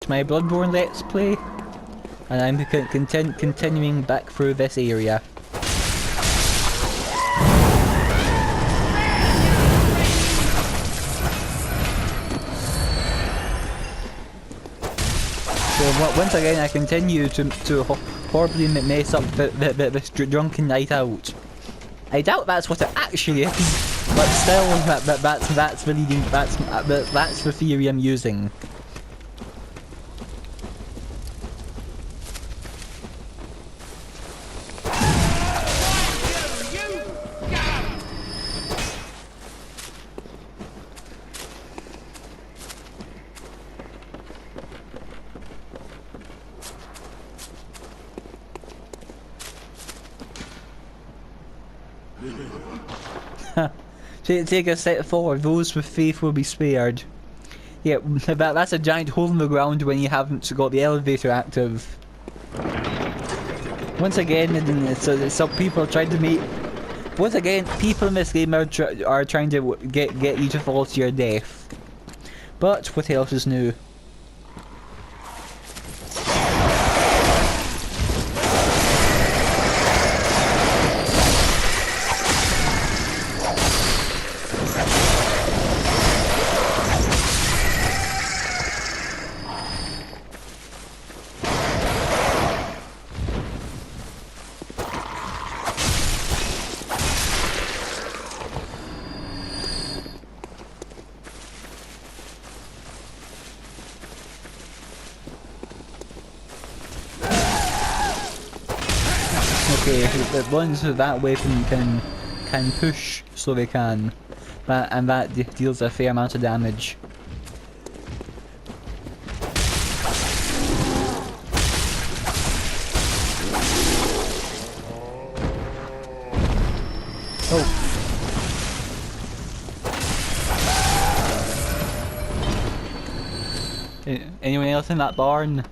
to my Bloodborne Let's Play, and I'm continuing back through this area. So once again, I continue to horribly mess up this drunken night out. I doubt that's what it actually is, but still, that's the leading, that's the theory I'm using. Take a step forward, those with faith will be spared. Yeah, that's a giant hole in the ground when you haven't got the elevator active. Once again, some people are trying to make... Once again, people in this game are trying to get you to fall to your death. But what else is new? Okay, the ones with that weapon can push, so they can, and that deals a fair amount of damage. Oh. Anyone else in that barn?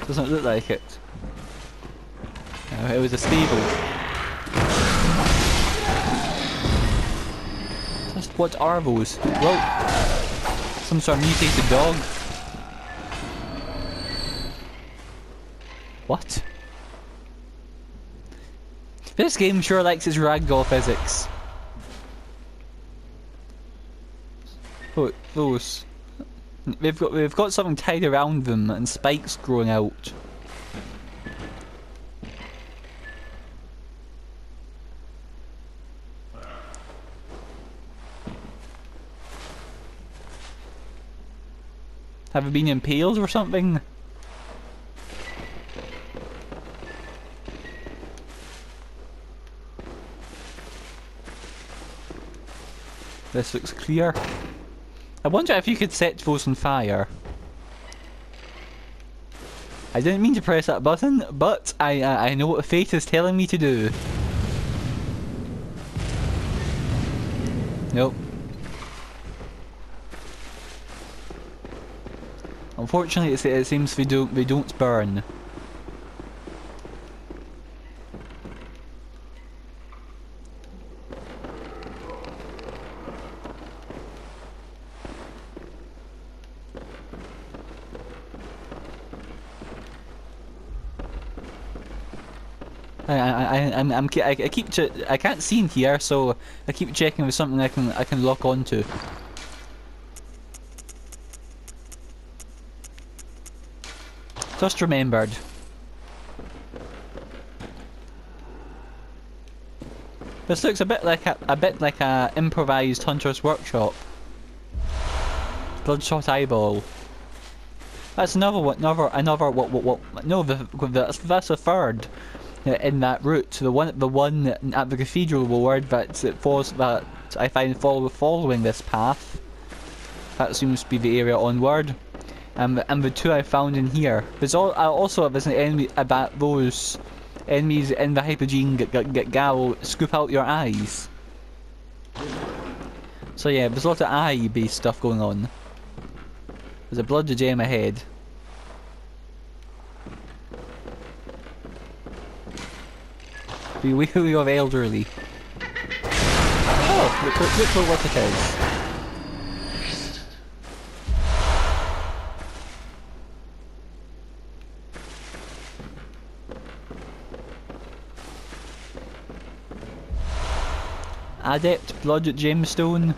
Doesn't look like it. It was a stable. Just what are those? Whoa! Some sort of mutated dog. What? This game sure likes its ragdoll physics. Oh, those. They've got something tied around them and spikes growing out. Have they been impaled or something? This looks clear. I wonder if you could set those on fire. I didn't mean to press that button, but I know what fate is telling me to do. Nope. Unfortunately, it seems they don't burn. I can't see in here, so I keep checking with something I can lock onto. Just remembered. This looks a bit like a improvised hunter's workshop. Bloodshot eyeball. That's another one. What? No, that's the third. In that route, the one at the cathedral ward that I find following this path. That seems to be the area onward, and the two I found in here. There's an enemy about those enemies in the hypogene gal scoop out your eyes. So yeah, there's a lot of eye-based stuff going on. There's a blood gem ahead. Be wary of elderly. Oh, look what it is. Adept blood gemstone.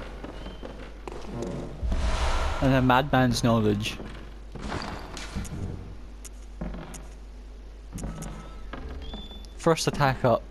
And a madman's knowledge. First attack up.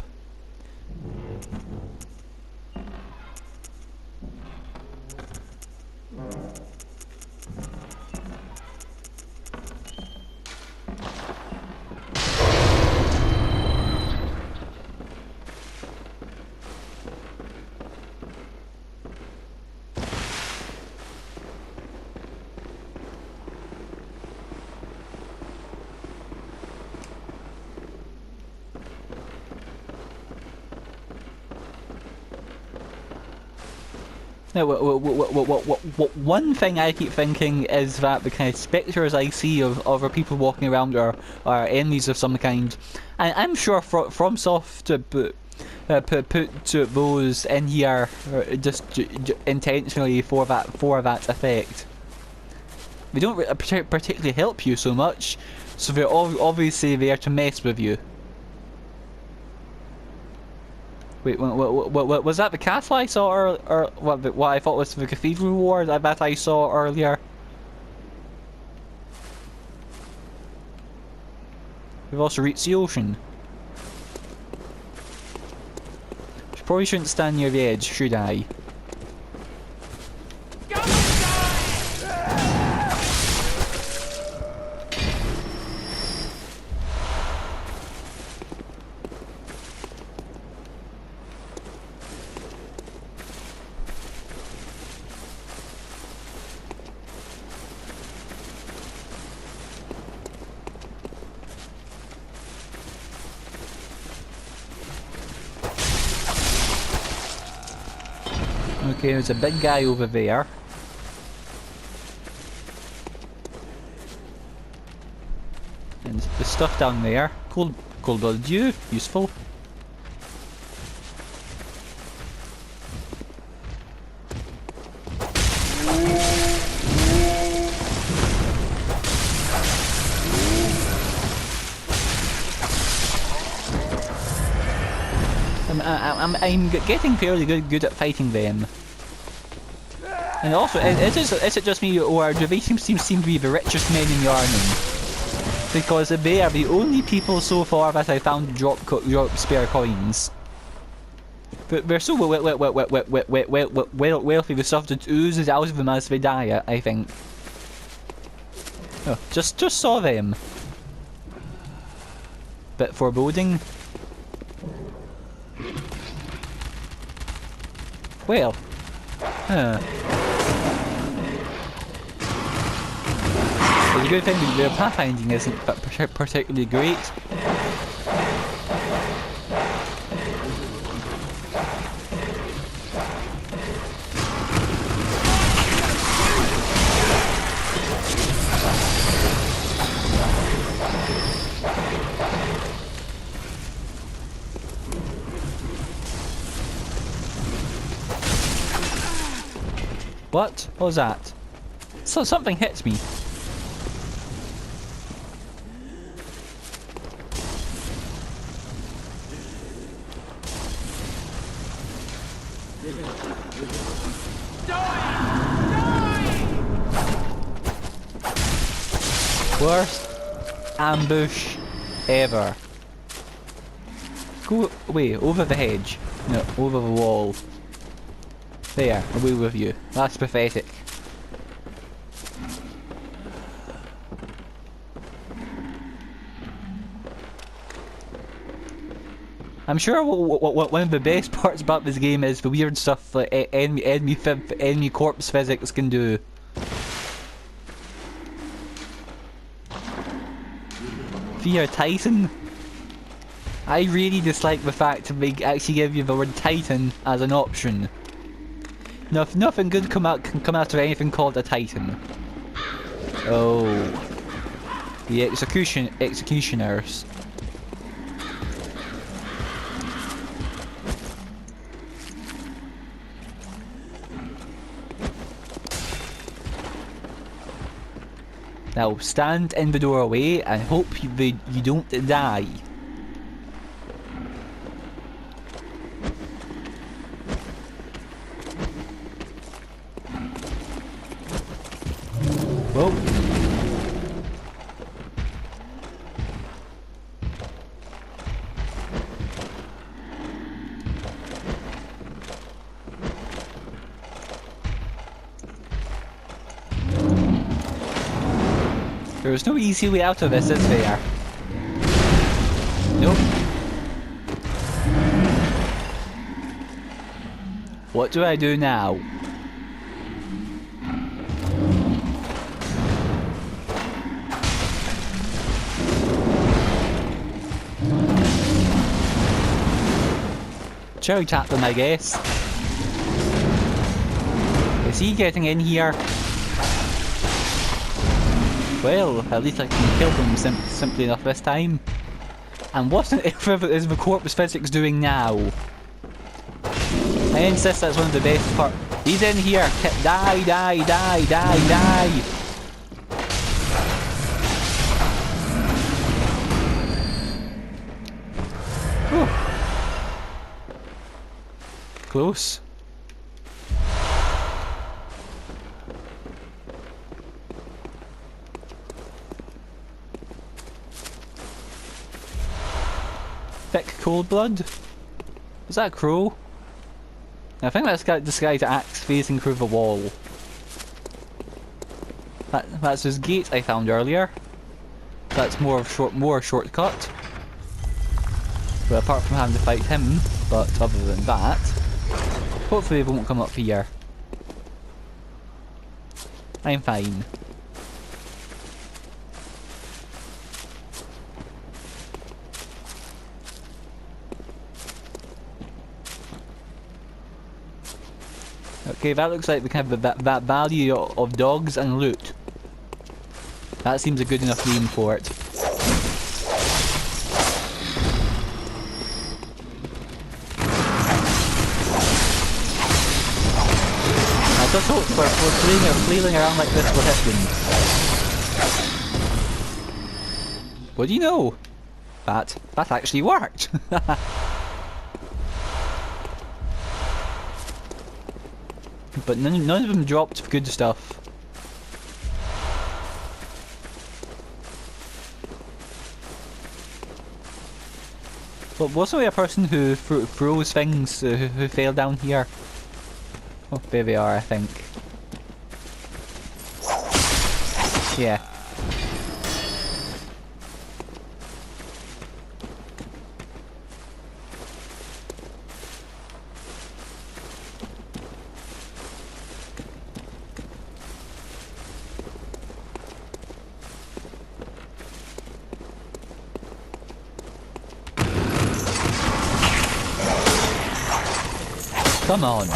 Now, one thing I keep thinking is that the kind of spectres I see of other people walking around are enemies of some kind. And I'm sure FromSoft put those in here just intentionally for that effect. They don't particularly help you so much, so they're obviously there to mess with you. Wait, what was that the castle I saw or what I thought was the cathedral ward that I saw earlier? We've also reached the ocean. Probably shouldn't stand near the edge, should I? Okay, there's a big guy over there. And the stuff down there. Cold blooded you, useful. I'm getting fairly good at fighting them. And also, is it just me, or do they seem to be the richest men in the army? Because they are the only people so far that I found drop spare coins. But they're so wealthy, the stuff that oozes out of them as they die, I think. Oh, just saw them. Bit foreboding. Well, it's a good thing that their pathfinding isn't particularly great. What? What was that? So something hits me. Worst ambush ever. Go away, over the hedge. No, over the wall. There, away with you. That's pathetic. I'm sure one of the best parts about this game is the weird stuff that enemy corpse physics can do. Fear Titan. I really dislike the fact that they actually give you the word Titan as an option. Nothing good can come out of anything called a Titan. Oh, the executioners. Now stand in the doorway and hope you don't die. Whoa. There's no easy way out of this, is there? Nope. What do I do now? Cherry tap them, I guess. Is he getting in here? Well, at least I can kill them simply enough this time. And what is the corpse physics doing now? I insist that's one of the best parts. He's in here! Die, die, die, die, die! Whew. Close. Thick cold blood? Is that a crow? I think that's this guy's axe facing through the wall. That's his gate I found earlier. That's more shortcut. Well, apart from having to fight him, but other than that, hopefully they won't come up here. I'm fine. Okay, that looks like the kind of that value of dogs and loot. That seems a good enough name for it. I just hope for flailing around like this will hit them. What do you know? That actually worked. But none of them dropped good stuff. But wasn't there a person who throws things who fell down here? Oh, there they are, I think. Yeah. Come on.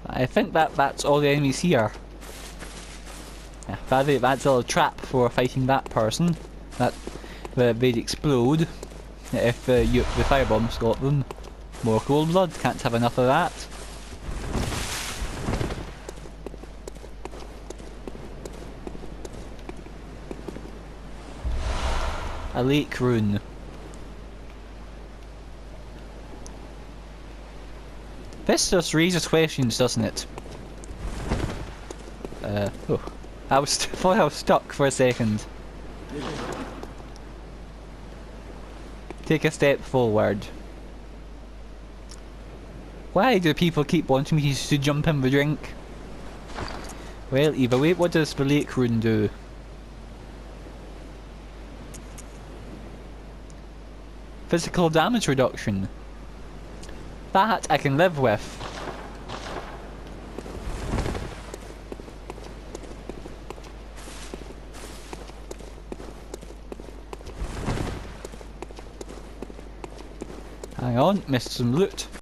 I think that's all the enemies here. Yeah, that's a little trap for fighting that person. They'd explode if the firebombs got them. More cold blood, can't have enough of that. A lake rune. This just raises questions, doesn't it? Oh. Thought I was stuck for a second. Take a step forward. Why do people keep wanting me to jump in the drink? Well, either way, what does the lake rune do? Physical damage reduction. That I can live with. Hang on, missed some loot.